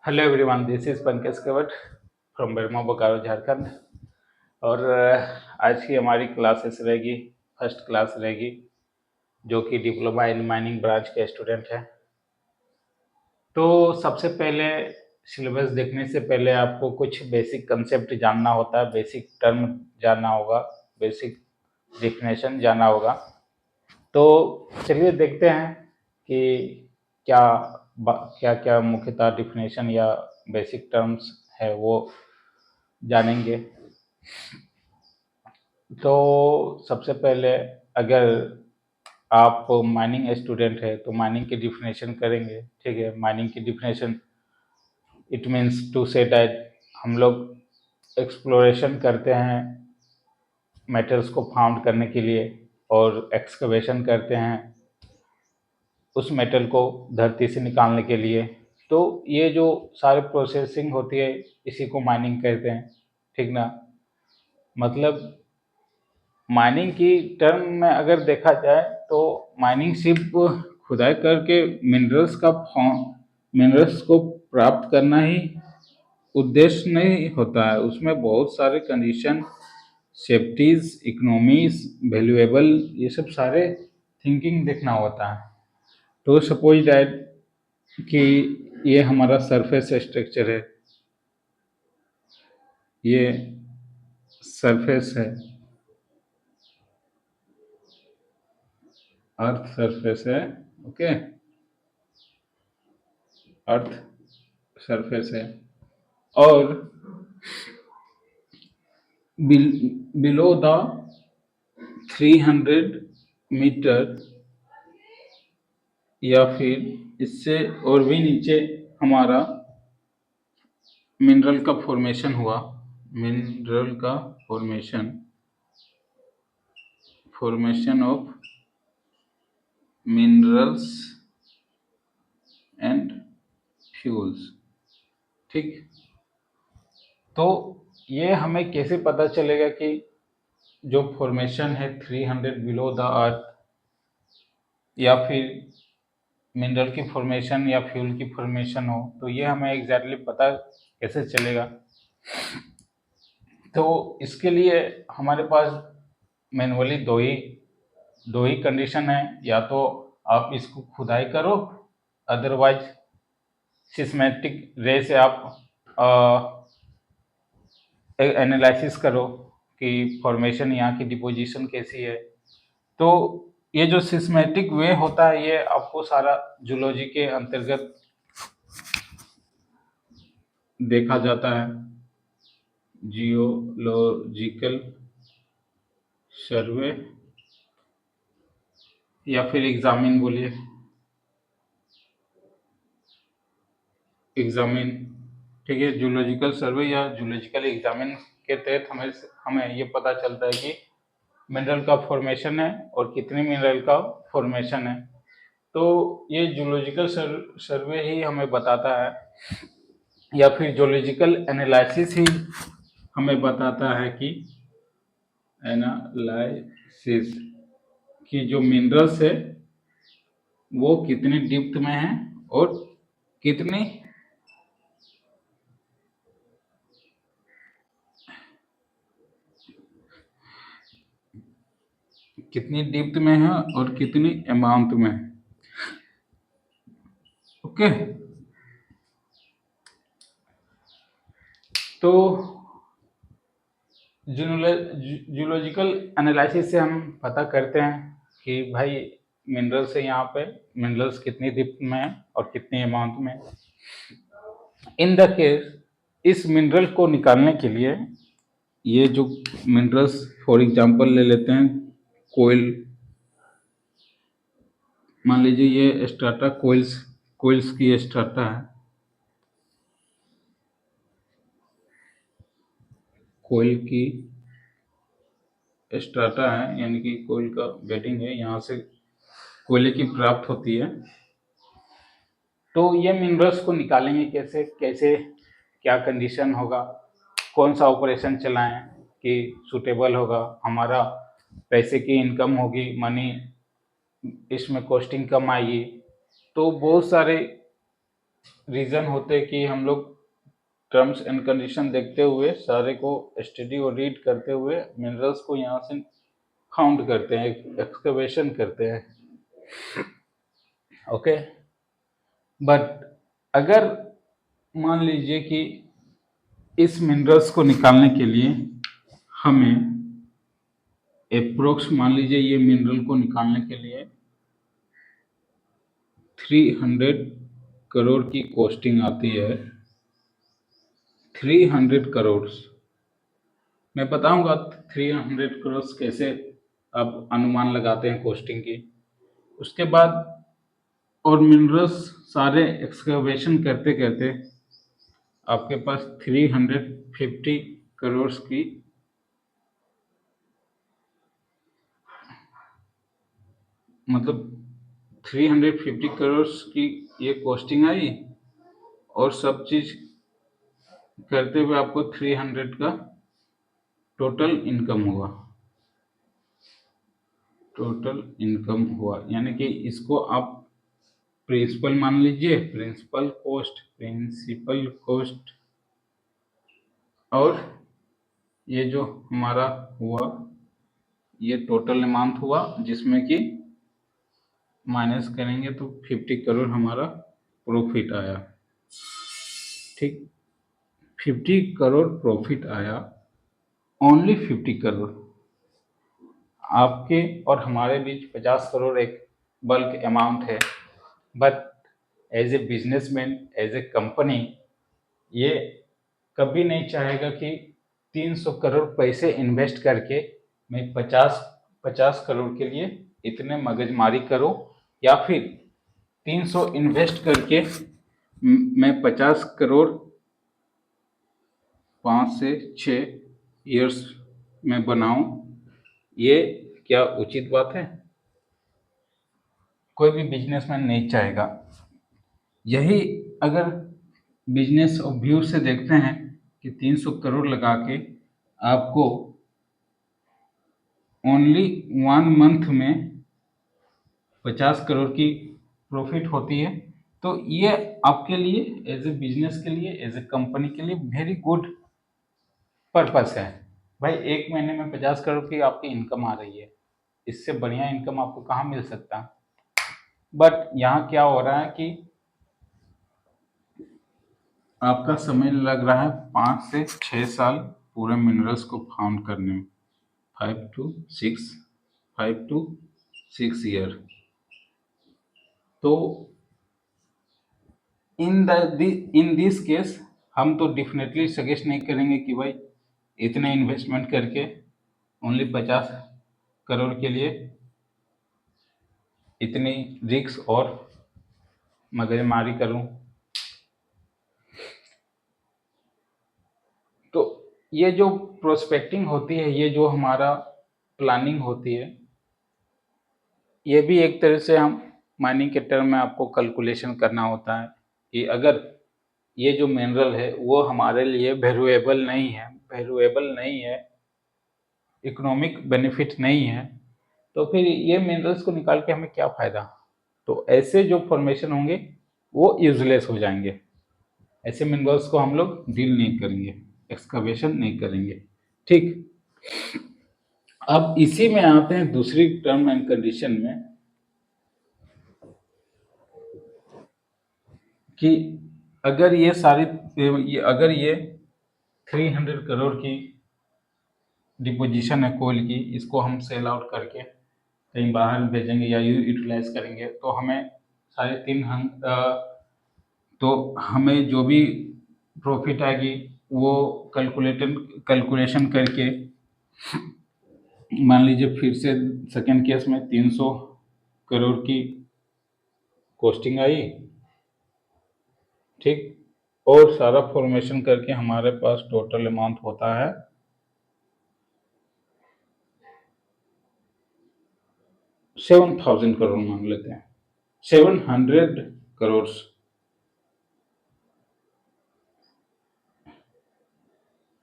Hello everyone, this is Pankaj Kawat from Bermo Bokaro Jharkhand. और आज की हमारी क्लासेस रहेगी, फर्स्ट क्लास रहेगी, जो कि डिप्लोमा इन माइनिंग ब्रांच के स्टूडेंट हैं। तो सबसे पहले सिलेबस देखने से पहले आपको कुछ बेसिक कंसेप्ट जानना होता है, बेसिक टर्म जानना होगा, बेसिक डेफिनेशन जानना होगा। तो चलिए देखते हैं कि क्या क्या क्या मुख्यतः डिफिनेशन या बेसिक टर्म्स है वो जानेंगे। तो सबसे पहले, अगर आप माइनिंग स्टूडेंट है तो माइनिंग की डिफिनेशन करेंगे। ठीक है, माइनिंग की definition it means to say that हम लोग एक्सप्लोरेशन करते हैं मेटल्स को फाउंड करने के लिए, और एक्सकवेशन करते हैं उस मेटल को धरती से निकालने के लिए। तो ये जो सारी प्रोसेसिंग होती है, इसी को माइनिंग कहते हैं। ठीक ना? मतलब माइनिंग की टर्म में अगर देखा जाए तो माइनिंग सिर्फ खुदाई करके मिनरल्स को प्राप्त करना ही उद्देश्य नहीं होता है। उसमें बहुत सारे कंडीशन, सेफ्टीज, इकोनॉमीज, वैल्यूएबल, ये सब सारे थिंकिंग देखना होता है। तो सपोज दैट कि ये हमारा सरफेस स्ट्रक्चर है, ये सरफेस है, अर्थ सरफेस है। ओके, अर्थ सरफेस है, और बिलो द 300 मीटर या फिर इससे और भी नीचे हमारा मिनरल का फॉर्मेशन हुआ। मिनरल का formation of minerals and fuels. ठीक, तो ये हमें कैसे पता चलेगा कि जो फॉर्मेशन है 300 बिलो द अर्थ, या फिर मिनरल की फॉर्मेशन या फ्यूल की फॉर्मेशन हो, तो ये हमें एग्जैक्टली पता कैसे चलेगा? तो इसके लिए हमारे पास मैनुअली दो ही कंडीशन है। या तो आप इसको खुदाई करो, अदरवाइज सिस्मेटिक रे से आप एनालिसिस करो कि फॉर्मेशन यहाँ की डिपोजिशन कैसी है। तो ये जो सिस्मेटिक वे होता है, ये आपको सारा जूलॉजी के अंतर्गत देखा जाता है। जियोलॉजिकल सर्वे, या फिर एग्जामिन बोलिए, एग्जामिन। ठीक है, जूलॉजिकल सर्वे या जूलॉजिकल एग्जामिन के तहत हमें हमें ये पता चलता है कि मिनरल का फॉर्मेशन है और कितनी मिनरल का फॉर्मेशन है। तो ये जूलॉजिकल सर्वे ही हमें बताता है, या फिर जूलॉजिकल एनालिसिस ही हमें बताता है कि एनालिसिस की जो मिनरल्स है वो कितने डिप्थ में है और कितनी कितनी डिप्थ में है और कितनी अमाउंट में है। ओके, तो जूलॉजिकल एनालिसिस से हम पता करते हैं कि भाई मिनरल्स है, यहाँ पे मिनरल्स कितनी डिप्थ में है और कितनी अमाउंट में। इन द केस, इस मिनरल को निकालने के लिए, ये जो मिनरल्स फॉर एग्जांपल ले लेते हैं, कोयल, मान लीजिए ये स्ट्राटा कोयल्स की स्ट्राटा है, कोयल की स्ट्राटा है, यानी कि कोयल का बेडिंग है, यहाँ से कोयले की प्राप्त होती है। तो ये मिनरल्स को निकालेंगे कैसे कैसे, क्या कंडीशन होगा, कौन सा ऑपरेशन चलाएं कि सूटेबल होगा, हमारा पैसे की इनकम होगी, मनी इसमें कॉस्टिंग कम आएगी। तो बहुत सारे रीज़न होते कि हम लोग टर्म्स एंड कंडीशन देखते हुए सारे को स्टडी और रीड करते हुए मिनरल्स को यहाँ से फाउंड करते हैं, एक्सकवेशन करते हैं। ओके, बट अगर मान लीजिए कि इस मिनरल्स को निकालने के लिए हमें अप्रोक्स, मान लीजिए ये मिनरल को निकालने के लिए 300 करोड़ की कॉस्टिंग आती है। 300 करोड़, मैं बताऊंगा 300 करोड़ कैसे आप अनुमान लगाते हैं कॉस्टिंग की। उसके बाद और मिनरल्स सारे एक्सकवेशन करते करते आपके पास 350 करोड़ की मतलब 350 करोड़ की ये कॉस्टिंग आई, और सब चीज करते हुए आपको 300 का टोटल इनकम हुआ। टोटल इनकम हुआ यानी कि इसको आप प्रिंसिपल मान लीजिए, प्रिंसिपल कॉस्ट, और ये जो हमारा हुआ ये टोटल अमाउंट हुआ, जिसमें कि माइनस करेंगे तो 50 करोड़ हमारा प्रॉफिट आया। ठीक, 50 करोड़ प्रॉफिट आया, ओनली 50 करोड़। आपके और हमारे बीच 50 करोड़ एक बल्क अमाउंट है, but as a businessman, as a company, ये कभी नहीं चाहेगा कि 300 करोड़ पैसे इन्वेस्ट करके मैं 50 करोड़ के लिए इतने मगजमारी करूं, या फिर 300 इन्वेस्ट करके मैं 50 करोड़ 5 से 6 ईयर्स में बनाऊं। ये क्या उचित बात है? कोई भी बिजनेसमैन नहीं चाहेगा। यही अगर बिजनेस व्यू से देखते हैं कि 300 करोड़ लगा के आपको ओनली 1 मंथ में 50 करोड़ की प्रॉफिट होती है, तो ये आपके लिए एज ए बिजनेस के लिए, एज ए कंपनी के लिए वेरी गुड पर्पस है। भाई, एक महीने में 50 करोड़ की आपकी इनकम आ रही है, इससे बढ़िया इनकम आपको कहाँ मिल सकता। बट यहाँ क्या हो रहा है कि आपका समय लग रहा है 5 से 6 साल पूरे मिनरल्स को फाउंड करने में। 5 to 6 ईयर। तो इन दिस केस हम तो डेफिनेटली सजेस्ट नहीं करेंगे कि भाई इतने इन्वेस्टमेंट करके ओनली 50 करोड़ के लिए इतनी रिस्क और मगजमारी करूं। तो ये जो प्रोस्पेक्टिंग होती है, ये जो हमारा प्लानिंग होती है, ये भी एक तरह से हम माइनिंग के टर्म में आपको कैलकुलेशन करना होता है कि अगर ये जो मिनरल है वो हमारे लिए वैल्यूएबल नहीं है, इकोनॉमिक बेनिफिट नहीं है, तो फिर ये मिनरल्स को निकाल के हमें क्या फ़ायदा। तो ऐसे जो फॉर्मेशन होंगे वो यूजलेस हो जाएंगे। ऐसे मिनरल्स को हम लोग डील नहीं करेंगे, एक्सकवेशन नहीं करेंगे। ठीक, अब इसी में आते हैं दूसरी टर्म एंड कंडीशन में कि अगर अगर ये 300 करोड़ की डिपोजिशन है कोल की, इसको हम सेल आउट करके कहीं बाहर भेजेंगे या यूटिलाइज करेंगे, तो हमें 3.5 हम तो हमें जो भी प्रॉफिट आएगी वो कैलकुलेशन करके, मान लीजिए फिर से सेकेंड केस में 300 करोड़ की कॉस्टिंग आई। ठीक, और सारा फॉर्मेशन करके हमारे पास टोटल अमाउंट होता है 7,000 करोड़, मान लेते हैं 700 करोड़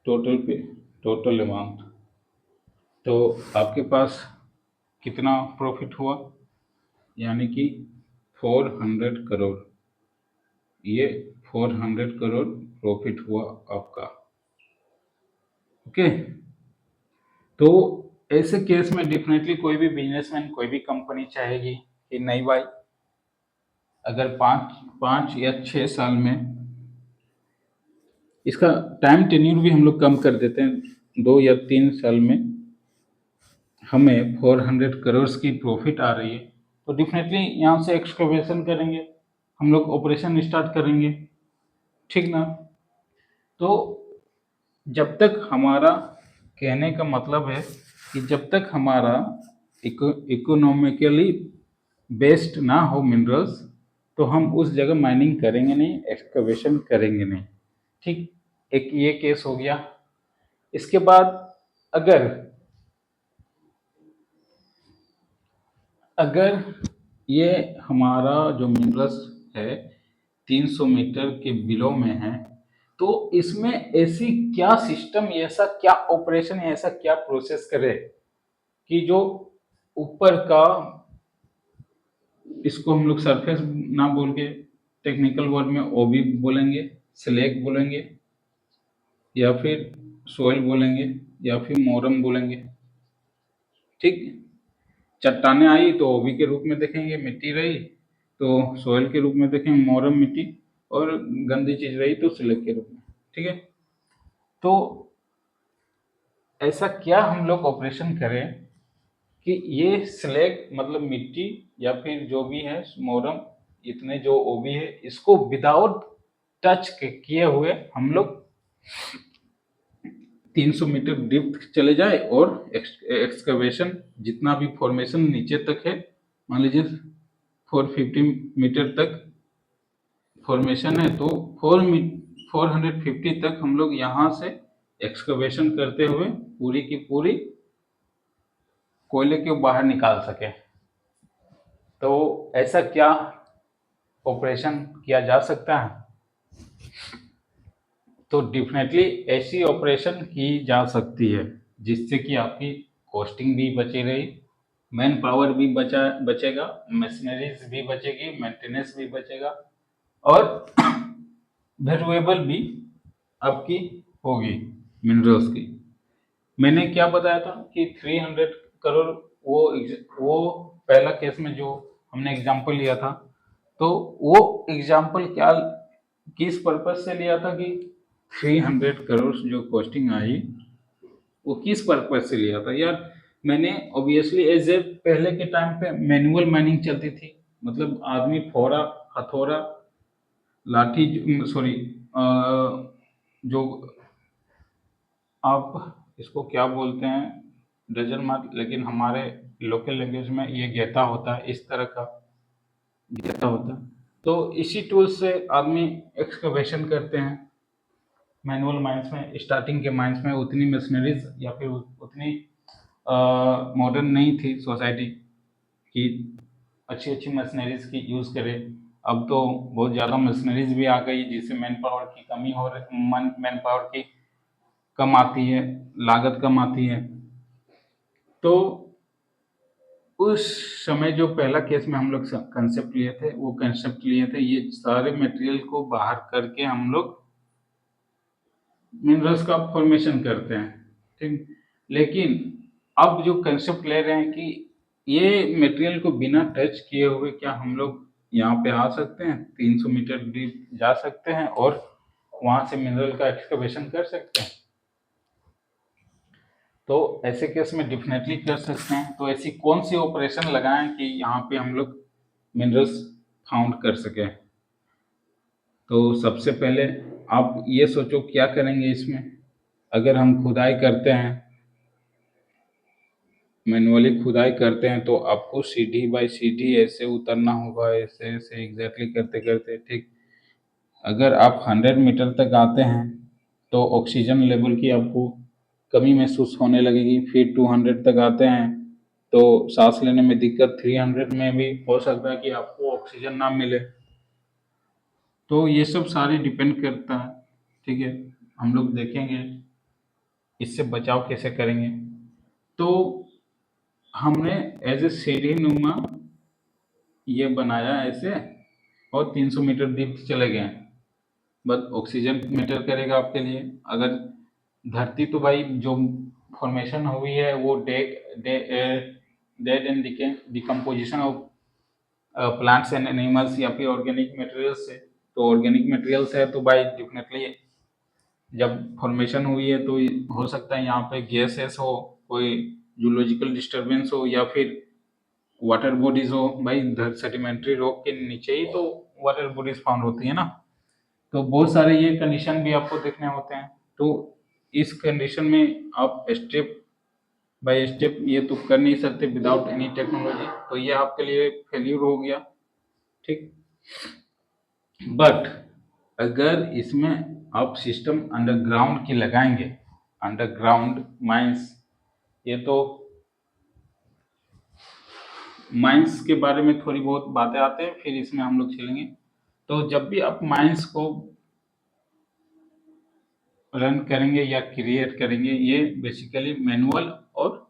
टोटल अमाउंट। तो आपके पास कितना प्रॉफिट हुआ, यानी कि 400 करोड़। ये 400 करोड़ प्रॉफिट हुआ आपका। ओके, तो ऐसे केस में डेफिनेटली कोई भी बिजनेसमैन, कोई भी कंपनी चाहेगी कि नहीं भाई, अगर 5 या 6 साल में, इसका टाइम टेन्यूर भी हम लोग कम कर देते हैं, 2 या 3 साल में हमें 400 करोड़ की प्रॉफिट आ रही है, तो डेफिनेटली यहाँ से एक्सकवेशन करेंगे, हम लोग ऑपरेशन स्टार्ट करेंगे, ठीक ना। तो जब तक हमारा, कहने का मतलब है कि जब तक हमारा इकोनॉमिकली बेस्ड ना हो मिनरल्स, तो हम उस जगह माइनिंग करेंगे नहीं, एक्सकवेशन करेंगे नहीं, ठीक। एक ये केस हो गया। इसके बाद अगर अगर ये हमारा जो मिनरल्स है 300 मीटर के बिलो में है, तो इसमें ऐसी क्या सिस्टम, ऐसा क्या ऑपरेशन, ऐसा क्या प्रोसेस करे कि जो ऊपर का, इसको हम लोग सरफेस ना बोल के टेक्निकल वर्ड में ओबी बोलेंगे, स्लैग बोलेंगे, या फिर सोइल बोलेंगे, या फिर मोरम बोलेंगे, ठीक। चट्टाने आई तो ओबी के रूप में देखेंगे, मिट्टी रही तो सोइल के रूप में देखेंगे, मोरम मिट्टी, और गंदी चीज रही तो स्लैग के रूप में, ठीक है। तो ऐसा क्या हम लोग ऑपरेशन करें कि ये स्लैग मतलब मिट्टी या फिर जो भी है मोरम, इतने जो ओबी है, इसको विदाउट टच किए हुए हम लोग 300 मीटर डीप चले जाए, और एक्सकवेशन जितना भी फॉर्मेशन नीचे तक है, मान लीजिए 450 मीटर तक फॉर्मेशन है, तो 450 तक हम लोग यहाँ से एक्सकवेशन करते हुए पूरी की पूरी कोयले को बाहर निकाल सके। तो ऐसा क्या ऑपरेशन किया जा सकता है? तो डेफिनेटली ऐसी ऑपरेशन की जा सकती है जिससे कि आपकी कॉस्टिंग भी बची रही, मैन पावर भी बचेगा, मशीनरीज भी बचेगी, मेंटेनेंस भी बचेगा, और वैल्यूएबल भी आपकी होगी मिनरल्स की। मैंने क्या बताया था कि 300 करोड़, वो पहला केस में जो हमने एग्जांपल लिया था, तो वो एग्जांपल क्या, किस पर्पज से लिया था कि 300 करोड़ जो कॉस्टिंग आई, वो किस पर्पज से लिया था यार। मैंने ऑब्वियसली एज ए, पहले के टाइम पे मैनुअल माइनिंग चलती थी, मतलब आदमी फोड़ा, हथौड़ा, लाठी, सॉरी, जो आप इसको क्या बोलते हैं, डजन मार्क, लेकिन हमारे लोकल लैंग्वेज में ये गेता होता है, इस तरह का गेता होता है। तो इसी टूल से आदमी एक्सकवेशन करते हैं। मैनुअल माइंस में, स्टार्टिंग के माइंस में उतनी मशीनरीज या फिर उतनी मॉडर्न नहीं थी सोसाइटी कि अच्छी अच्छी मशीनरीज की यूज़ करें। अब तो बहुत ज़्यादा मशीनरीज भी आ गई जिससे मैन पावर की कमी हो रही, मैन पावर की कम आती है, लागत कम आती है। तो उस समय जो पहला केस में हम लोग कंसेप्ट लिए थे, वो कंसेप्ट लिए थे ये सारे मटेरियल को बाहर करके हम लोग मिनरल्स का फॉर्मेशन करते हैं, ठीक। लेकिन अब जो कंसेप्ट ले रहे हैं कि ये मटेरियल को बिना टच किए हुए क्या हम लोग यहाँ पे आ सकते हैं, 300 मीटर डीप जा सकते हैं और वहां से मिनरल का एक्सकवेशन कर सकते हैं। तो ऐसे केस में डेफिनेटली कर सकते हैं। तो ऐसी कौन सी ऑपरेशन लगाएं कि यहाँ पे हम लोग मिनरल्स फाउंड कर सकें? तो सबसे पहले आप ये सोचो क्या करेंगे इसमें। अगर हम खुदाई करते हैं, मैनुअली खुदाई करते हैं, तो आपको सीढ़ी बाय सीढ़ी ऐसे उतरना होगा, ऐसे ऐसे एग्जैक्टली करते करते, ठीक। अगर आप 100 मीटर तक आते हैं तो ऑक्सीजन लेवल की आपको कमी महसूस होने लगेगी। फिर 200 तक आते हैं तो सांस लेने में दिक्कत, 300 में भी हो सकता है कि आपको ऑक्सीजन ना मिले। तो ये सब सारे डिपेंड करता है, ठीक है। हम लोग देखेंगे इससे बचाव कैसे करेंगे। तो हमने एज ए सीढ़ी नुमा ये बनाया ऐसे, और 300 मीटर डीप चले गए हैं। बस ऑक्सीजन मैटर करेगा आपके लिए। अगर धरती तो भाई जो फॉर्मेशन हुई है वो dead and decomposition of plants and animals या फिर ऑर्गेनिक मटेरियल्स से, तो ऑर्गेनिक मटेरियल्स है तो भाई डेफिनेटली जब फॉर्मेशन हुई है तो हो सकता है यहाँ पे गैसेस हो, कोई जूलॉजिकल डिस्टरबेंस हो या फिर वाटर बॉडीज हो। भाई सेडिमेंट्री रॉक के नीचे ही तो वाटर बॉडीज फाउंड होती है ना, तो बहुत सारे ये कंडीशन भी आपको देखने होते हैं। तो इस कंडीशन में आप स्टेप बाय स्टेप ये तो कर नहीं सकते विदाउट एनी टेक्नोलॉजी, तो ये आपके लिए फेल्यूर हो गया। ठीक, बट अगर इसमें आप सिस्टम अंडरग्राउंड की लगाएंगे, अंडरग्राउंड माइंस, ये तो माइंस के बारे में थोड़ी बहुत बातें आते हैं फिर इसमें हम लोग चलेंगे। तो जब भी आप माइंस को रन करेंगे या क्रिएट करेंगे, ये बेसिकली मैनुअल और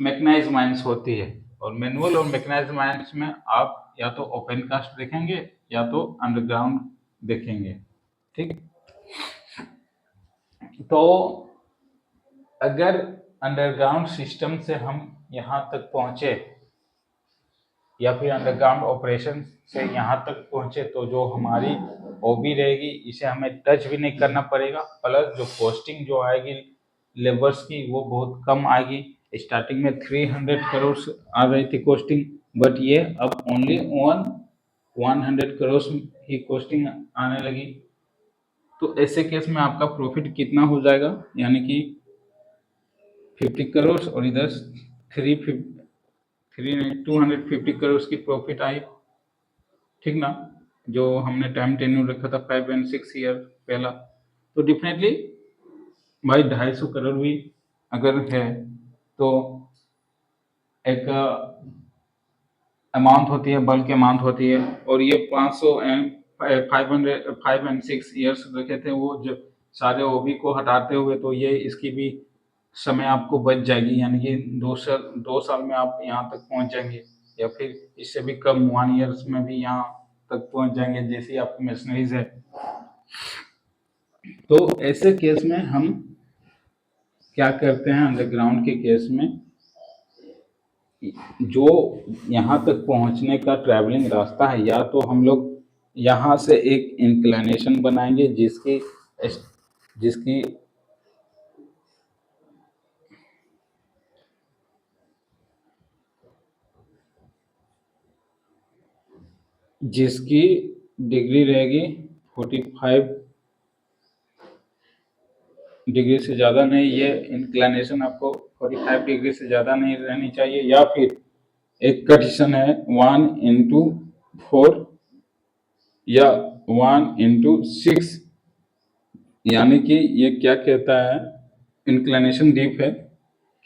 मैकेनाइज माइंस होती है। और मैनुअल और मैकेनाइज माइंस में आप या तो ओपन कास्ट देखेंगे या तो अंडरग्राउंड देखेंगे। ठीक, तो अगर अंडरग्राउंड सिस्टम से हम यहाँ तक पहुँचे या फिर अंडरग्राउंड ऑपरेशन से यहाँ तक पहुँचे तो जो हमारी हॉबी रहेगी इसे हमें टच भी नहीं करना पड़ेगा, प्लस जो कॉस्टिंग जो आएगी लेबर्स की वो बहुत कम आएगी। स्टार्टिंग में 300 करोड़ आ रही थी कॉस्टिंग, बट ये अब ओनली 100 करोड़ ही कॉस्टिंग आने लगी। तो ऐसे केस में आपका प्रॉफिट कितना हो जाएगा, यानी कि 50 करोड़ और इधर 250 करोड़ की प्रॉफिट आई। ठीक ना, जो हमने टाइम टेन्यूर रखा था 5 एंड 6 ईयर पहला, तो डेफिनेटली भाई 250 करोड़ भी अगर है तो एक अमाउंट होती है, बल्क अमाउंट होती है। और ये 500 एंड 5 एंड 6 ईयर्स रखे थे, वो जो सारे ओबी को हटाते हुए तो ये इसकी भी समय आपको बच जाएगी, यानी कि 2 साल में आप यहाँ तक पहुँच जाएंगे या फिर इससे भी कम 1 ईयर्स में भी यहाँ तक पहुँच जाएंगे जैसी आपकी मशीनरीज है। तो ऐसे केस में हम क्या करते हैं, अंडरग्राउंड के केस में जो यहाँ तक पहुँचने का ट्रैवलिंग रास्ता है, या तो हम लोग यहाँ से एक इंक्लिनेशन बनाएंगे जिसकी जिसकी जिसकी डिग्री रहेगी 45 डिग्री से ज़्यादा नहीं, ये इंक्लिनेशन आपको 45 डिग्री से ज़्यादा नहीं रहनी चाहिए। या फिर एक कंडीशन है 1/4 या 1/6, यानी कि ये क्या कहता है, इंक्लिनेशन डीप है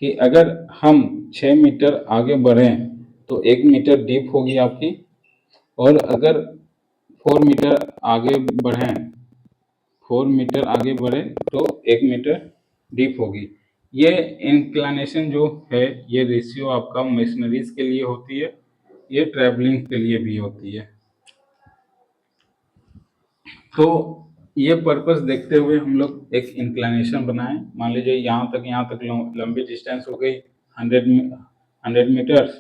कि अगर हम 6 मीटर आगे बढ़ें तो 1 मीटर डीप होगी आपकी, और अगर 4 मीटर आगे बढ़ें 4 मीटर आगे बढ़े तो 1 मीटर डीप होगी। ये इंक्लिनेशन जो है ये रेशियो आपका मशीनरीज के लिए होती है, ये ट्रैवलिंग के लिए भी होती है। तो ये पर्पस देखते हुए हम लोग एक इंक्लिनेशन बनाए। मान लीजिए यहाँ तक लंबी डिस्टेंस हो गई 100 मीटर्स,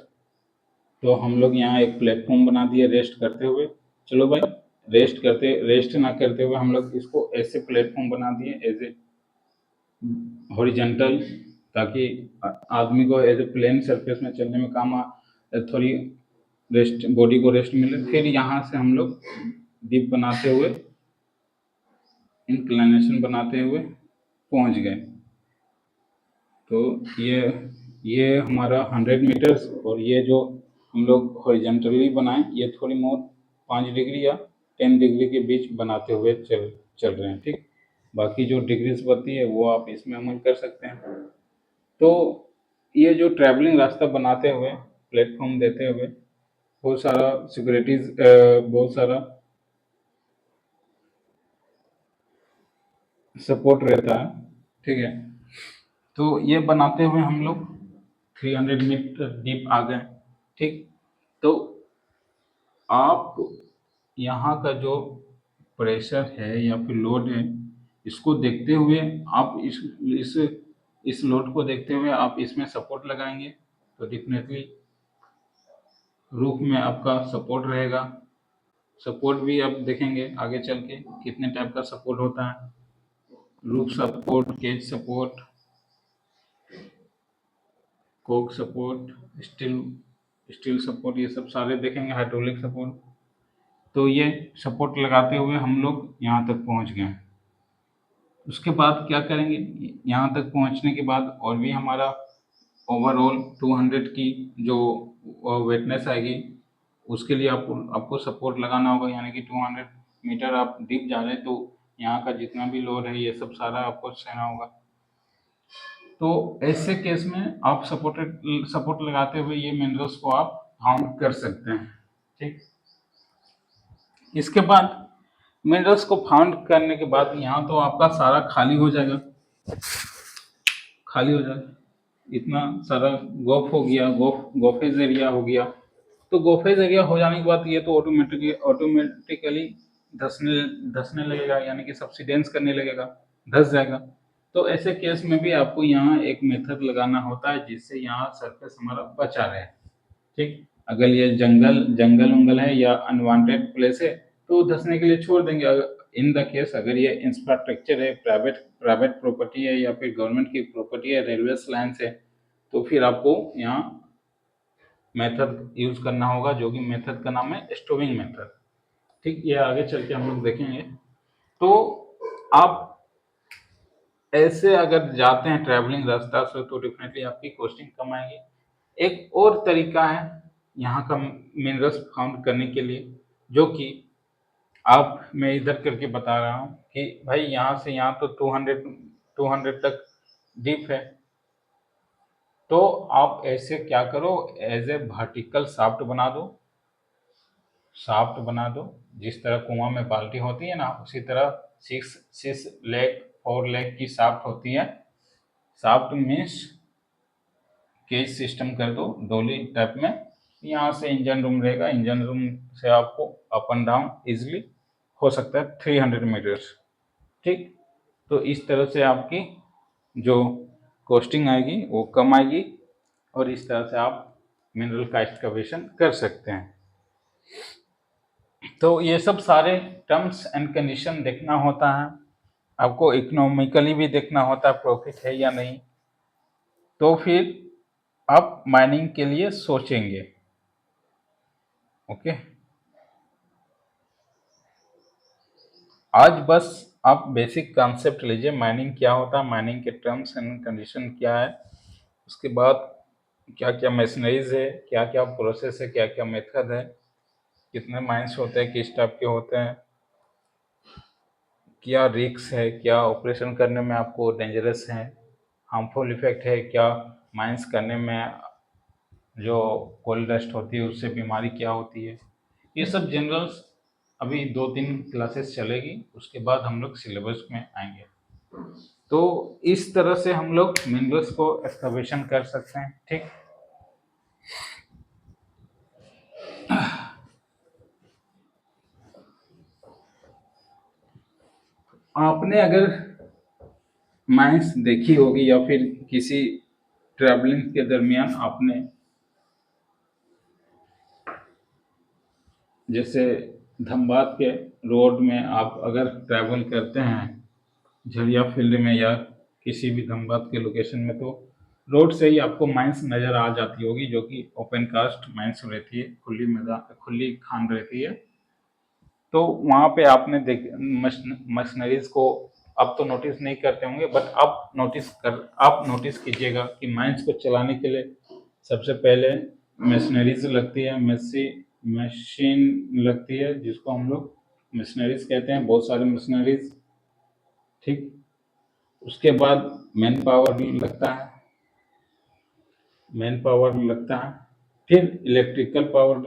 तो हम लोग यहाँ एक प्लेटफॉर्म बना दिए रेस्ट करते हुए। चलो भाई, रेस्ट ना करते हुए हम लोग इसको ऐसे प्लेटफॉर्म बना दिए एज ए हॉरिजेंटल, ताकि आदमी को एज ए प्लेन सरफेस में चलने में थोड़ी रेस्ट, बॉडी को रेस्ट मिले। फिर यहाँ से हम लोग डीप बनाते हुए, इंक्लिनेशन बनाते हुए पहुँच गए। तो ये हमारा 100 मीटर्स, और ये जो हम लोग हॉरिजेंटली बनाए ये थोड़ी बहुत 5 डिग्री या 10 डिग्री के बीच बनाते हुए चल रहे हैं। ठीक, बाकी जो डिग्रीज बनती है वो आप इसमें अमल कर सकते हैं। तो ये जो ट्रैवलिंग रास्ता बनाते हुए, प्लेटफॉर्म देते हुए बहुत सारा सिक्योरिटीज, बहुत सारा सपोर्ट रहता है। ठीक है, तो ये बनाते हुए हम लोग 300 मीटर डीप आ गए। ठीक, तो आप यहाँ का जो प्रेशर है या फिर लोड है, इसको देखते हुए आप इस इस लोड को देखते हुए आप इसमें सपोर्ट लगाएंगे तो डेफिनेटली रूफ में आपका सपोर्ट रहेगा। सपोर्ट भी आप देखेंगे आगे चल के कितने टाइप का सपोर्ट होता है, roof support, cage support, coke support, steel steel support, ये सब सारे देखेंगे, हाइड्रोलिक सपोर्ट। तो ये सपोर्ट लगाते हुए हम लोग यहाँ तक पहुँच गए। उसके बाद क्या करेंगे, यहाँ तक पहुँचने के बाद और भी हमारा ओवरऑल 200 की जो वेटनेस आएगी उसके लिए आपको सपोर्ट लगाना होगा, यानी कि 200 मीटर आप डीप जा रहे हैं तो यहाँ का जितना भी लोड है ये सब सारा आपको सहना होगा। तो ऐसे केस में आप सपोर्ट लगाते हुए ये मिनरल्स को आप फाउंड कर सकते हैं। ठीक, इसके बाद मिनरल्स को फाउंड करने के बाद यहाँ तो आपका सारा खाली हो जाएगा, इतना सारा गोफ हो गया, गोफेज एरिया हो गया। तो गोफेज एरिया हो जाने के बाद ये तो ऑटोमेटिकली धसने लगेगा, यानी कि सब्सिडेंस करने लगेगा, धस जाएगा। तो ऐसे केस में भी आपको यहाँ एक मेथड लगाना होता है जिससे यहाँ सरफेस हमारा बचा रहे। ठीक, अगर ये जंगल उंगल है या अनवांटेड प्लेस है तो धसने के लिए छोड़ देंगे। इन द केस अगर ये इंफ्रास्ट्रक्चर है, प्राइवेट प्रॉपर्टी है या फिर गवर्नमेंट की प्रॉपर्टी है, रेलवे लाइन है, तो फिर आपको यहाँ मेथड यूज करना होगा, जो कि मेथड का नाम है स्टोविंग मेथड। ठीक, ये आगे चल के हम लोग देखेंगे। तो आप ऐसे अगर जाते हैं ट्रैवलिंग रास्ता से तो डेफिनेटली आपकी कॉस्टिंग कम आएगी। एक और तरीका है यहाँ का मिनरल्स फाउंड करने के लिए, जो कि आप मैं इधर करके बता रहा हूँ कि भाई यहाँ से यहाँ तो 200 तक डीप है। तो आप ऐसे क्या करो, एज ए वर्टिकल शाफ्ट बना दो, जिस तरह कुआं में बाल्टी होती है ना, उसी तरह 4 लेग की शाफ्ट होती है। शाफ्ट मीन्स केज सिस्टम कर दो डोली टाइप में। यहाँ से इंजन रूम रहेगा, इंजन रूम से आपको अप एंड डाउन इजिली हो सकता है 300 मीटर्स। ठीक, तो इस तरह से आपकी जो कॉस्टिंग आएगी वो कम आएगी और इस तरह से आप मिनरल का एक्सकवेशन कर सकते हैं। तो ये सब सारे टर्म्स एंड कंडीशन देखना होता है, आपको इकोनॉमिकली भी देखना होता है प्रॉफिट है या नहीं, तो फिर आप माइनिंग के लिए सोचेंगे। ओके, आज बस आप बेसिक कॉन्सेप्ट लीजिए, माइनिंग क्या होता है, माइनिंग के टर्म्स एंड कंडीशन क्या है, उसके बाद क्या क्या मशीनरीज है, क्या क्या प्रोसेस है, क्या क्या मेथड है, कितने माइंस होते हैं, किस टाइप के होते हैं, क्या रिस्क है, क्या ऑपरेशन करने में आपको डेंजरस है, हार्मफुल इफेक्ट है, क्या माइंस करने में जो कोल डस्ट होती है उससे बीमारी क्या होती है। ये सब जनरल्स अभी 2-3 क्लासेस चलेगी, उसके बाद हम लोग सिलेबस में आएंगे। तो इस तरह से हम लोग मिनरल्स को एक्सकवेशन कर सकते हैं। ठीक, आपने अगर माइंस देखी होगी या फिर किसी ट्रैवलिंग के दरमियान आपने जैसे धनबाद के रोड में आप अगर ट्रैवल करते हैं झरिया फील्ड में या किसी भी धनबाद के लोकेशन में, तो रोड से ही आपको माइंस नज़र आ जाती होगी, जो कि ओपन कास्ट माइंस रहती है, खुली खान रहती है। तो वहाँ पे आपने मशीनरीज को अब तो नोटिस नहीं करते होंगे, बट आप नोटिस कीजिएगा कि माइंस को चलाने के लिए सबसे पहले मशीनरीज लगती है, मशीन लगती है, जिसको हम लोग मशीनरीज कहते हैं, बहुत सारे मशीनरीज। ठीक, उसके बाद मैन पावर लगता है, फिर इलेक्ट्रिकल पावर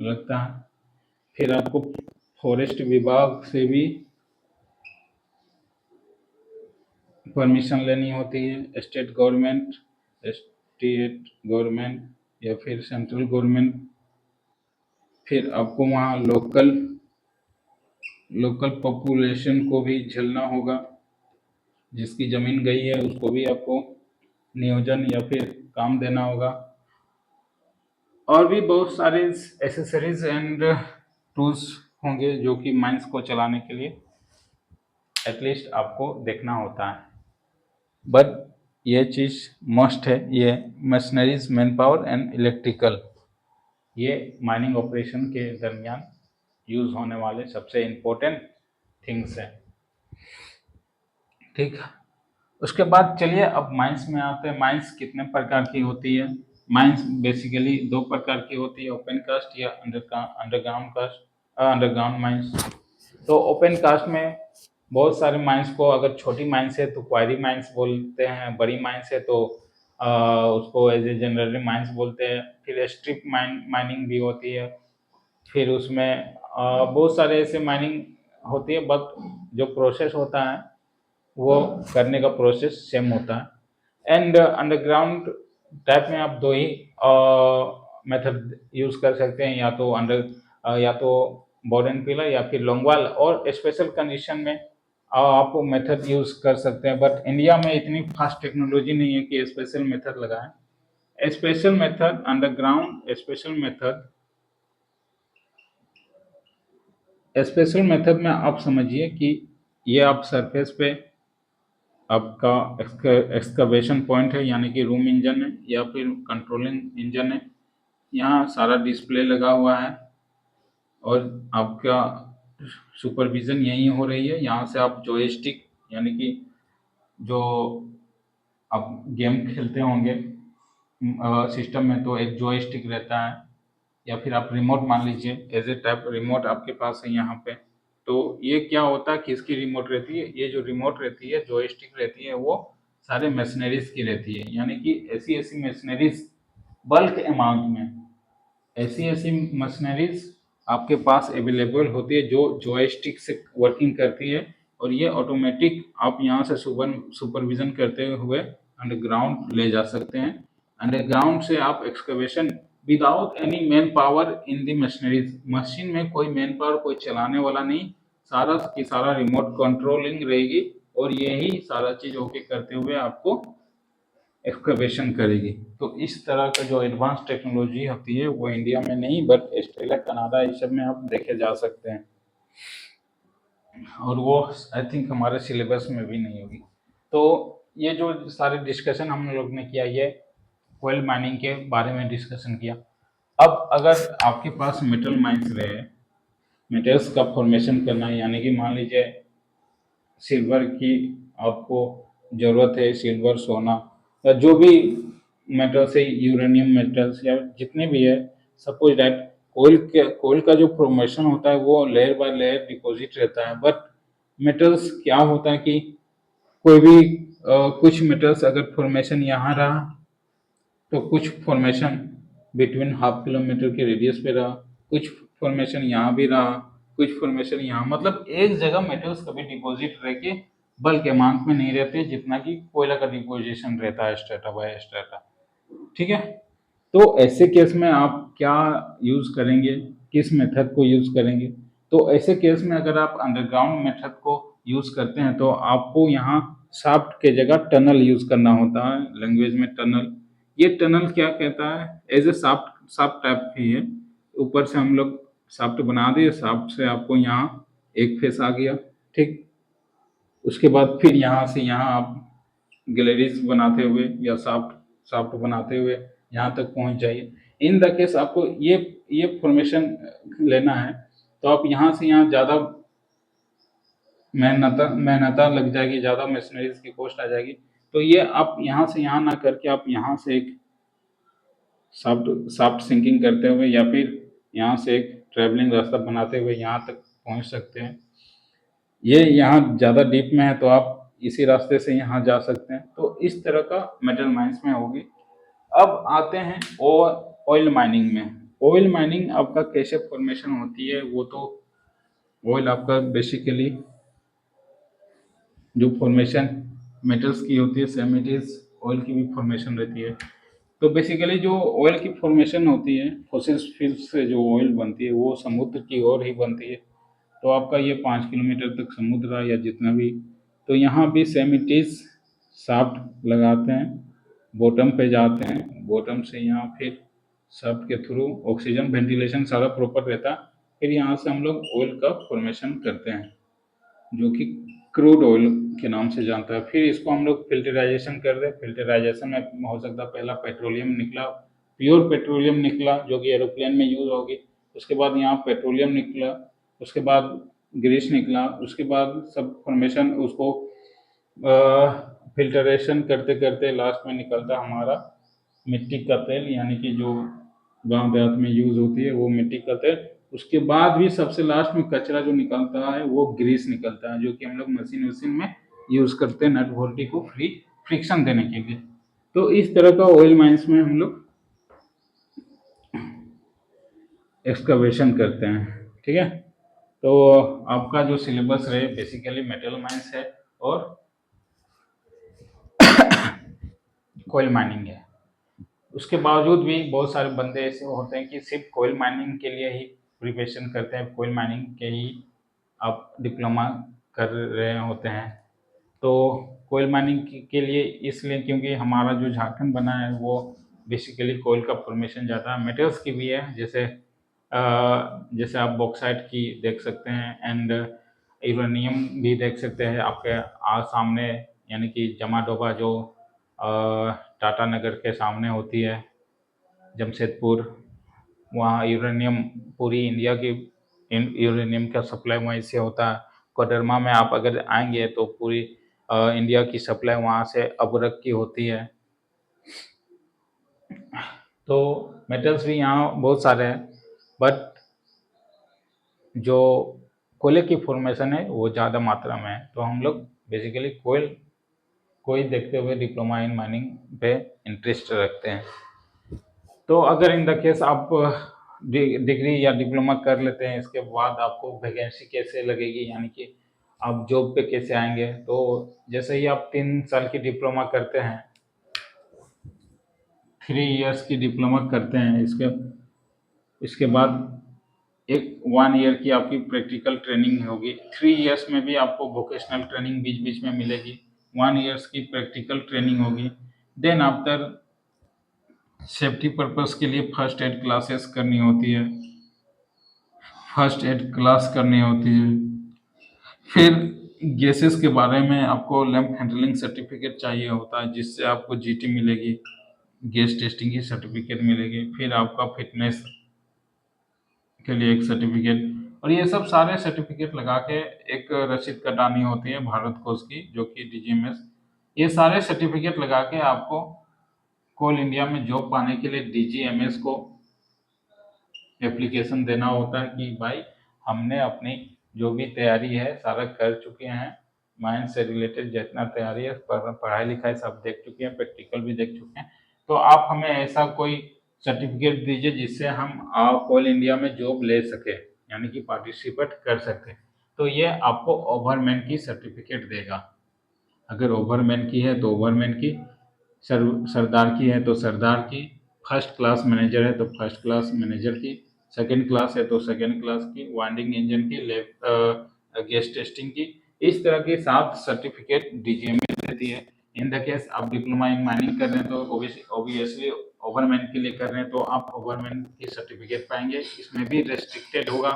लगता है, फिर आपको फॉरेस्ट विभाग से भी परमिशन लेनी होती है, स्टेट गवर्नमेंट या फिर सेंट्रल गवर्नमेंट, फिर आपको वहाँ लोकल पॉपुलेशन को भी झेलना होगा, जिसकी ज़मीन गई है उसको भी आपको नियोजन या फिर काम देना होगा, और भी बहुत सारे एसेसरीज एंड टूल्स होंगे जो कि माइंस को चलाने के लिए एटलीस्ट आपको देखना होता है। बट ये चीज़ मस्ट है, ये machineries, man power and electrical, ये माइनिंग ऑपरेशन के दरमियान यूज़ होने वाले सबसे इम्पोर्टेंट थिंग्स हैं। ठीक, उसके बाद चलिए अब माइंस में आते हैं। माइंस कितने प्रकार की होती है? माइंस बेसिकली दो प्रकार की होती है, ओपन कास्ट या अंडरग्राउंड कास्ट, अंडरग्राउंड माइंस। तो ओपन कास्ट में बहुत सारे माइंस को, अगर छोटी माइंस है तो क्वारी माइंस बोलते हैं, बड़ी माइंस है तो उसको एज ए जनरली माइंस बोलते हैं। फिर स्ट्रिप माइनिंग भी होती है, फिर उसमें बहुत सारे ऐसे माइनिंग होती है, बट जो प्रोसेस होता है वो करने का प्रोसेस सेम होता है। एंड अंडरग्राउंड टाइप में आप दो ही मेथड यूज कर सकते हैं, या तो बोर एंड पिलर या फिर लॉन्गवाल, और स्पेशल कंडीशन में आप मेथड यूज कर सकते हैं। बट इंडिया में इतनी फास्ट टेक्नोलॉजी नहीं है कि स्पेशल मेथड लगाएं। Special method underground special method में आप समझिए कि ये आप सरफेस पे आपका एक्सकवेशन पॉइंट है, यानी कि रूम इंजन है या फिर कंट्रोलिंग इंजन है, यहाँ सारा डिस्प्ले लगा हुआ है और आपका सुपरविजन यहीं हो रही है। यहाँ से आप जॉयस्टिक, यानी कि जो आप गेम खेलते होंगे सिस्टम में, तो एक जॉयस्टिक रहता है, या फिर आप रिमोट मान लीजिए, एज ए टाइप रिमोट आपके पास है यहाँ पे। तो ये क्या होता है, किसकी रिमोट रहती है? ये जो रिमोट रहती है, जॉयस्टिक रहती है, वो सारे मशीनरीज की रहती है, यानी कि ऐसी ऐसी मशीनरीज बल्क अमाउंट में, ऐसी ऐसी मशीनरीज आपके पास अवेलेबल होती है जो जॉयस्टिक से वर्किंग करती है, और ये ऑटोमेटिक आप यहाँ से सुपरविजन करते हुए अंडरग्राउंड ले जा सकते हैं। अंडरग्राउंड से आप excavation without any man power in the machineries, machine में कोई मैन पावर, कोई चलाने वाला नहीं, सारा की सारा रिमोट कंट्रोलिंग रहेगी, और यही सारा चीज ओके करते हुए आपको एक्सकवेशन करेगी। तो इस तरह का जो एडवांस टेक्नोलॉजी होती है वो इंडिया में नहीं, बट ऑस्ट्रेलिया, कनाडा, इस सब में आप देखे जा सकते हैं, और वो आई थिंक हमारे सिलेबस में भी नहीं होगी। तो ये जो सारे डिस्कशन हम लोग ने किया, ये ऑयल माइनिंग के बारे में डिस्कशन किया। अब अगर आपके पास मेटल माइंस रहे, मेटल्स का फॉर्मेशन करना है, यानी कि मान लीजिए सिल्वर की आपको ज़रूरत है, सिल्वर, सोना, या जो भी मेटल्स है, यूरेनियम मेटल्स या जितने भी है, सपोज दैट कोयल का जो फॉर्मेशन होता है वो लेयर बाय लेयर डिपॉजिट रहता है। बट मेटल्स क्या होता है कि कोई भी कुछ मेटल्स अगर फॉर्मेशन यहाँ रहा, तो कुछ फॉर्मेशन बिटवीन हाफ किलोमीटर के रेडियस पे रहा, कुछ फॉर्मेशन यहाँ भी रहा, कुछ फॉर्मेशन यहाँ, मतलब एक जगह मेटल्स कभी डिपॉजिट रह के बल्क अमाउंट में नहीं रहते जितना कि कोयला का डिपोजिशन रहता है स्ट्रेटा बाय स्ट्रेटा। ठीक है, तो ऐसे केस में आप क्या यूज करेंगे, किस मेथड को यूज करेंगे? तो ऐसे केस में अगर आप अंडरग्राउंड मेथड को यूज करते हैं तो आपको यहाँ शाफ्ट के जगह टनल यूज करना होता है, लैंग्वेज में टनल। ये टनल क्या कहता है, as a shaft shaft type ही है, ऊपर से हम लोग शाफ्ट बना दिए, शाफ्ट से आपको यहाँ एक फेस आ गया। ठीक, उसके बाद फिर यहाँ से यहाँ आप गैलरीज बनाते हुए या शाफ्ट शाफ्ट बनाते हुए यहाँ तक पहुँच जाइए। इन द केस आपको ये फॉर्मेशन लेना है, तो आप यहाँ से यहाँ ज़्यादा मेहनता लग जाएगी, ज़्यादा मशीनरीज की कॉस्ट आ जाएगी। तो ये आप यहाँ से यहाँ ना करके आप यहाँ से एक शाफ्ट शाफ्ट सिंकिंग करते हुए या फिर यहाँ से एक ट्रेवलिंग रास्ता बनाते हुए यहाँ तक पहुँच सकते हैं। ये यहाँ ज़्यादा डीप में है तो आप इसी रास्ते से यहाँ जा सकते हैं। तो इस तरह का मेटल माइंस में होगी। अब आते हैं ऑयल माइनिंग में। ऑयल माइनिंग आपका कैसे फॉर्मेशन होती है, वो तो ऑयल आपका बेसिकली जो फॉर्मेशन मेटल्स की होती है, सेम इट इज ऑयल की भी फॉर्मेशन रहती है। तो बेसिकली जो ऑयल की फॉर्मेशन होती है, फॉसिल फ्यूल से जो ऑयल बनती है वो समुद्र की ओर ही बनती है। तो आपका ये 5 किलोमीटर तक समुद्र रहा या जितना भी, तो यहाँ भी सेम इट इज, शाफ्ट लगाते हैं, बॉटम पे जाते हैं, बॉटम से यहाँ फिर शाफ्ट के थ्रू ऑक्सीजन वेंटिलेशन सारा प्रॉपर रहता है, फिर यहाँ से हम लोग ऑयल का फॉर्मेशन करते हैं जो कि क्रूड ऑयल के नाम से जानता है। फिर इसको हम लोग फिल्टराइजेशन कर रहे हैं। फिल्टराइजेशन में हो सकता है पहला पेट्रोलियम निकला, प्योर पेट्रोलियम निकला जो कि एरोप्लेन में यूज होगी, उसके बाद यहाँ पेट्रोलियम निकला, उसके बाद ग्रीस निकला, उसके बाद सब फॉर्मेशन उसको फिल्टरेशन करते करते लास्ट में निकलता हमारा मिट्टी का तेल, यानी कि जो गांव देहात में यूज होती है वो मिट्टी का तेल। उसके बाद भी सबसे लास्ट में कचरा जो निकलता है वो ग्रीस निकलता है, जो कि हम लोग मशीन वशीन में यूज करते हैं नट बोल्टी को फ्रिक्शन देने के लिए। तो इस तरह का ऑयल माइंस में हम लोग एक्सकवेशन करते हैं। ठीक है, तो आपका जो सिलेबस रहे बेसिकली मेटल माइंस है और कोयल माइनिंग है। उसके बावजूद भी बहुत सारे बंदे ऐसे होते हैं कि सिर्फ कोयल माइनिंग के लिए ही प्रिपरेशन करते हैं, कोयल माइनिंग के ही आप डिप्लोमा कर रहे होते हैं। तो कोयल माइनिंग के लिए इसलिए क्योंकि हमारा जो झारखंड बना है वो बेसिकली कोयल का फॉर्मेशन ज़्यादा है, मेटल्स की भी है, जैसे आप बॉक्साइट की देख सकते हैं एंड यूरेनियम भी देख सकते हैं आपके सामने, यानी कि जमा डोबा जो टाटा नगर के सामने होती है, जमशेदपुर, वहाँ यूरेनियम पूरी इंडिया की यूरेनियम का सप्लाई वहीं से होता है। कोडरमा में आप अगर आएंगे तो पूरी इंडिया की सप्लाई वहाँ से अबरक की होती है। तो मेटल्स भी यहाँ बहुत सारे हैं, बट जो कोयले की फॉर्मेशन है वो ज़्यादा मात्रा में है। तो हम लोग बेसिकली कोयल को ही देखते हुए डिप्लोमा इन माइनिंग पे इंटरेस्ट रखते हैं। तो अगर इन द केस आप डिग्री या डिप्लोमा कर लेते हैं, इसके बाद आपको वैकेंसी कैसे लगेगी, यानी कि आप जॉब पे कैसे आएंगे, तो जैसे ही आप 3 साल की डिप्लोमा करते हैं, 3 इयर्स की डिप्लोमा करते हैं, इसके बाद एक 1 ईयर की आपकी प्रैक्टिकल ट्रेनिंग होगी। 3 इयर्स में भी आपको वोकेशनल ट्रेनिंग बीच बीच में मिलेगी, 1 ईयर्स की प्रैक्टिकल ट्रेनिंग होगी। देन आफ्टर सेफ्टी पर्पस के लिए फर्स्ट एड क्लासेस करनी होती है, फर्स्ट एड क्लास करनी होती है। फिर गैसेस के बारे में आपको लैंप हैंडलिंग सर्टिफिकेट चाहिए होता है, जिससे आपको जीटी मिलेगी, गैस टेस्टिंग की सर्टिफिकेट मिलेगी। फिर आपका फिटनेस के लिए एक सर्टिफिकेट, और ये सब सारे सर्टिफिकेट लगा के एक रसीद कटानी होती है भारत कोष की, जो कि डीजीएमएस। ये सारे सर्टिफिकेट लगा के आपको कोल इंडिया में जॉब पाने के लिए डीजीएमएस को एप्लीकेशन देना होता है कि भाई हमने अपनी जो भी तैयारी है सारा कर चुके हैं, माइंड से रिलेटेड जितना तैयारी है, पढ़ाई लिखाई सब देख चुके हैं, प्रैक्टिकल भी देख चुके हैं, तो आप हमें ऐसा कोई सर्टिफिकेट दीजिए जिससे हम ऑल इंडिया में जॉब ले सके, यानी कि पार्टिसिपेट कर सके। तो ये आपको ओवरमैन की सर्टिफिकेट देगा। अगर ओवरमैन की है तो ओवरमैन की, सरदार की है तो सरदार की, फर्स्ट क्लास मैनेजर है तो फर्स्ट क्लास मैनेजर की, सेकंड क्लास है तो सेकंड क्लास की, वाइंडिंग इंजन की, गैस टेस्टिंग की। इस तरह के 7 सर्टिफिकेट डीजीएमए देती है। इन द केस आप डिप्लोमा इन माइनिंग कर रहे हैं तो ऑब्वियसली ओवरमैन के लिए कर रहे हैं तो आप ओवरमैन की सर्टिफिकेट पाएंगे। इसमें भी रेस्ट्रिक्टेड होगा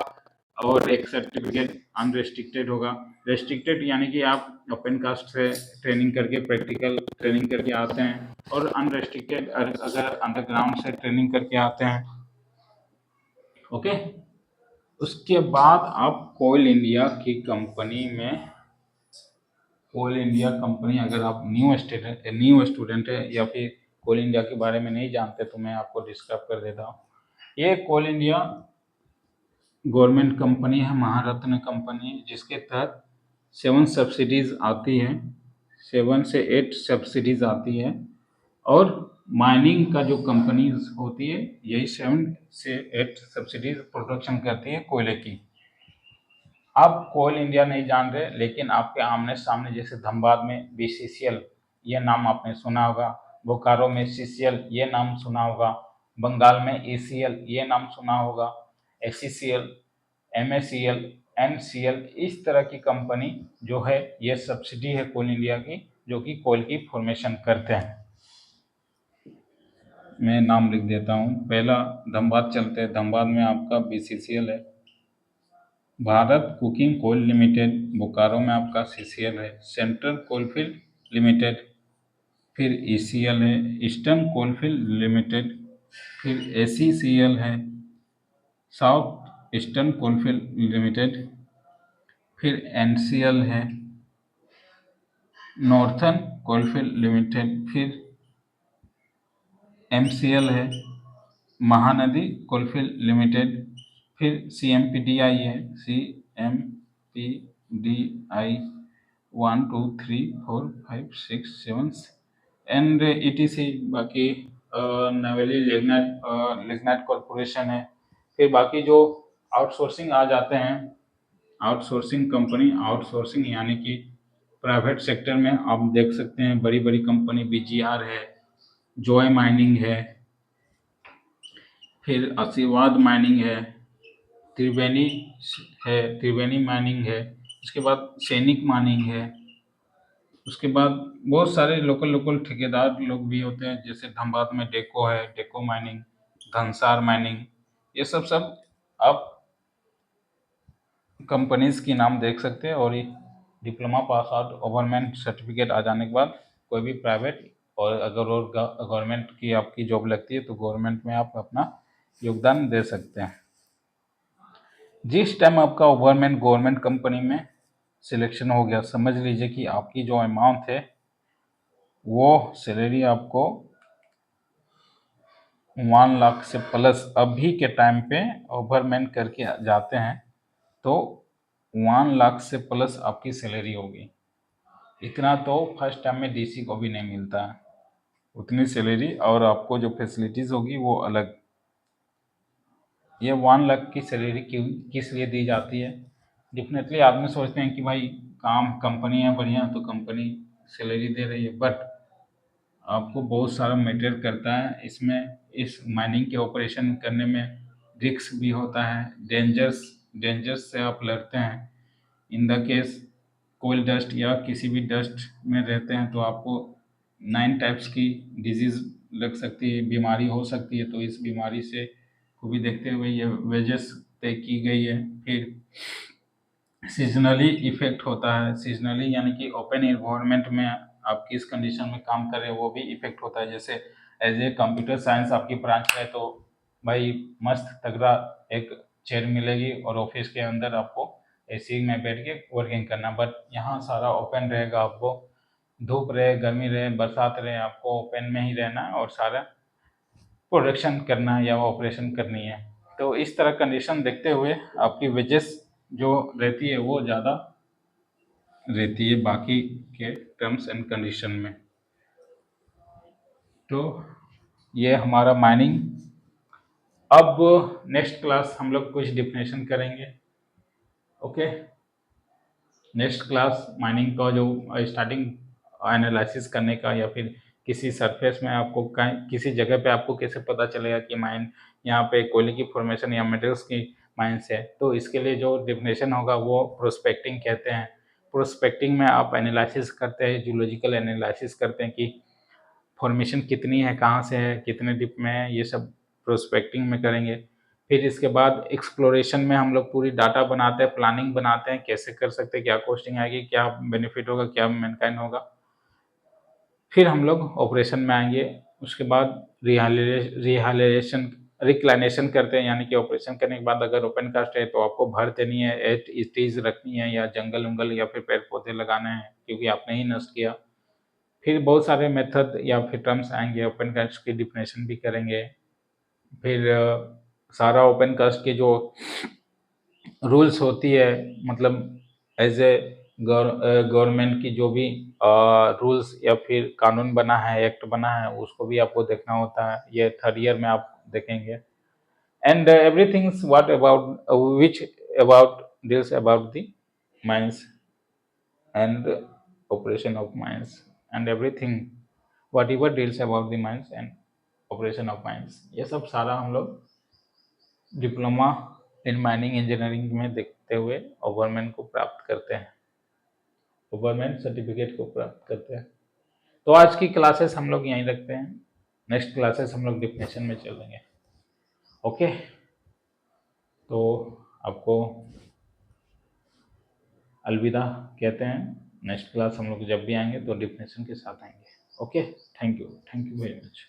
और एक सर्टिफिकेट अनरेस्ट्रिक्टेड होगा। रेस्ट्रिक्टेड यानी कि आप ओपन कास्ट से ट्रेनिंग करके प्रैक्टिकल ट्रेनिंग करके आते हैं, और अनरेस्ट्रिक्टेड अगर अंडरग्राउंड से ट्रेनिंग करके आते हैं। ओके, उसके बाद आप कोल इंडिया की कंपनी में, कोल इंडिया कंपनी, अगर आप न्यू स्टूडेंट है या फिर कोल इंडिया के बारे में नहीं जानते तो मैं आपको डिस्क्राइब कर देता हूँ। ये कोल इंडिया गवर्नमेंट कंपनी है, महारत्न कंपनी, जिसके तहत 7 सब्सिडीज आती है, 7 से 8 सब्सिडीज आती है। और माइनिंग का जो कंपनीज होती है यही 7 से 8 सब्सिडीज प्रोडक्शन करती है कोयले की। आप कोल इंडिया नहीं जान रहे, लेकिन आपके आमने सामने जैसे धनबाद में बीसीसीएल, ये नाम आपने सुना होगा, बोकारो में CCL ये नाम सुना होगा, बंगाल में ACL ये नाम सुना होगा, SCCL, MACL, NCL, इस तरह की कंपनी जो है ये सब्सिडी है कोल इंडिया की, जो कि कोल की फॉर्मेशन करते हैं। मैं नाम लिख देता हूँ। पहला धनबाद चलते हैं, धनबाद में आपका BCCL है, Bharat cooking coal limited. Bokaro में आपका CCL है, सेंट्रल कोलफील्ड लिमिटेड। फिर ECL है, ईस्टर्न कोलफील्ड लिमिटेड। फिर ACCL है, साउथ ईस्टर्न कोलफील्ड लिमिटेड। फिर NCL है, नॉर्थर्न कोलफील्ड लिमिटेड। फिर MCL है, महानदी कोलफील्ड लिमिटेड। फिर CMPDI है, CMPDI 1 2 3 4 5 6 7 एंड ETC। बाकी नवेली लिग्नाइट कॉरपोरेशन है। फिर बाकी जो आउटसोर्सिंग आ जाते हैं, आउटसोर्सिंग कंपनी, आउटसोर्सिंग यानी कि प्राइवेट सेक्टर में आप देख सकते हैं बड़ी बड़ी कंपनी BGR है, जॉय माइनिंग है, फिर आशीर्वाद माइनिंग है, त्रिवेणी है, त्रिवेणी माइनिंग है, उसके बाद सैनिक माइनिंग है, उसके बाद बहुत सारे लोकल लोकल ठेकेदार लोग भी होते हैं, जैसे धनबाद में डेको है, डेको माइनिंग, धनसार माइनिंग, ये सब आप कंपनीज की नाम देख सकते हैं। और ये diploma pass out, government certificate आ जाने के बाद कोई भी प्राइवेट, और अगर और गवर्नमेंट की आपकी जॉब लगती है तो गवर्नमेंट में आप अपना योगदान दे सकते हैं। जिस टाइम आपका गवर्नमेंट कंपनी में सिलेक्शन हो गया, समझ लीजिए कि आपकी जो अमाउंट है वो सैलरी आपको 1 लाख से प्लस अभी के टाइम पे गवर्नमेंट करके जाते हैं तो 1 लाख से प्लस आपकी सैलरी होगी। इतना तो फर्स्ट टाइम में DC को भी नहीं मिलता है, उतनी सैलरी, और आपको जो फैसिलिटीज़ होगी वो अलग। ये 1 लाख की सैलरी क्यों किस लिए दी जाती है? डेफिनेटली आदमी सोचते हैं कि भाई काम कंपनी है बढ़िया तो कंपनी सैलरी दे रही है, बट आपको बहुत सारा मैटर करता है इसमें। इस माइनिंग के ऑपरेशन करने में रिस्क भी होता है, डेंजर्स से आप लड़ते हैं। In the case coal dust या किसी भी डस्ट में रहते हैं तो आपको 9 टाइप्स की डिजीज़ लग सकती है, बीमारी हो सकती है। तो इस बीमारी से को भी देखते हुए ये वेजेस तय की गई है। फिर सीजनली इफेक्ट होता है, सीजनली यानी कि ओपन इन्वायरमेंट में आप किस कंडीशन में काम कर रहे हैं वो भी इफेक्ट होता है। जैसे एज ए कंप्यूटर साइंस आपकी ब्रांच है तो भाई मस्त तगड़ा एक चेयर मिलेगी और ऑफिस के अंदर आपको AC में बैठ के वर्किंग करना, बट यहाँ सारा ओपन रहेगा। आपको धूप रहे, गर्मी रहे, बरसात रहे, आपको ओपन में ही रहना है और सारा प्रोडक्शन करना है या ऑपरेशन करनी है। तो इस तरह कंडीशन देखते हुए आपकी वेजेस जो रहती है वो ज़्यादा रहती है बाकी के टर्म्स एंड कंडीशन में। तो ये हमारा माइनिंग। अब नेक्स्ट क्लास हम लोग कुछ डिफिनेशन करेंगे। ओके, नेक्स्ट क्लास माइनिंग का जो स्टार्टिंग एनालिसिस करने का, या फिर किसी सरफेस में आपको किसी जगह पे आपको कैसे पता चलेगा कि माइन यहाँ पे कोयले की फॉर्मेशन या मेटल्स की माइंस है, तो इसके लिए जो डिफिनेशन होगा वो प्रोस्पेक्टिंग कहते हैं। प्रोस्पेक्टिंग में आप एनालिसिस करते हैं, जियोलॉजिकल एनालिसिस करते हैं कि फॉर्मेशन कितनी है, कहाँ से है, कितने डिप में है, ये सब प्रोस्पेक्टिंग में करेंगे। फिर इसके बाद एक्सप्लोरेशन में हम लोग पूरी डाटा बनाते हैं, प्लानिंग बनाते हैं, कैसे कर सकते हैं, क्या कॉस्टिंग आएगी, क्या बेनिफिट होगा, क्या मैनकाइंड होगा। फिर हम लोग ऑपरेशन में आएंगे। उसके बाद रिहालेशन रिक्लाइनेशन करते हैं, यानी कि ऑपरेशन करने के बाद अगर ओपन कास्ट है तो आपको भर देनी है, एट स्टेज रखनी है, या जंगल उंगल या फिर पेड़ पौधे लगाने हैं क्योंकि आपने ही नष्ट किया। फिर बहुत सारे मेथड या फिर टर्म्स आएंगे, ओपन कास्ट की डिफिनेशन भी करेंगे। फिर सारा ओपन कास्ट के जो रूल्स होती है, मतलब एज ए गवर्नमेंट की जो भी रूल्स या फिर कानून बना है, एक्ट बना है, उसको भी आपको देखना होता है। ये 3rd ईयर में आप देखेंगे। And everything what about which about deals about the mines and operation of mines and everything what ever deals about the mines and operation of mines. ये सब सारा हम लोग डिप्लोमा इन माइनिंग इंजीनियरिंग में देखते हुए ओवरमैन को प्राप्त करते हैं, ओवरमैन सर्टिफिकेट को प्राप्त करते हैं। तो आज की क्लासेस हम लोग यहीं रखते हैं, नेक्स्ट क्लासेस हम लोग डिफिनेशन में चलेंगे। ओके, तो आपको अलविदा कहते हैं। नेक्स्ट क्लास हम लोग जब भी आएंगे तो डिफिनेशन के साथ आएंगे। Okay, thank you very much.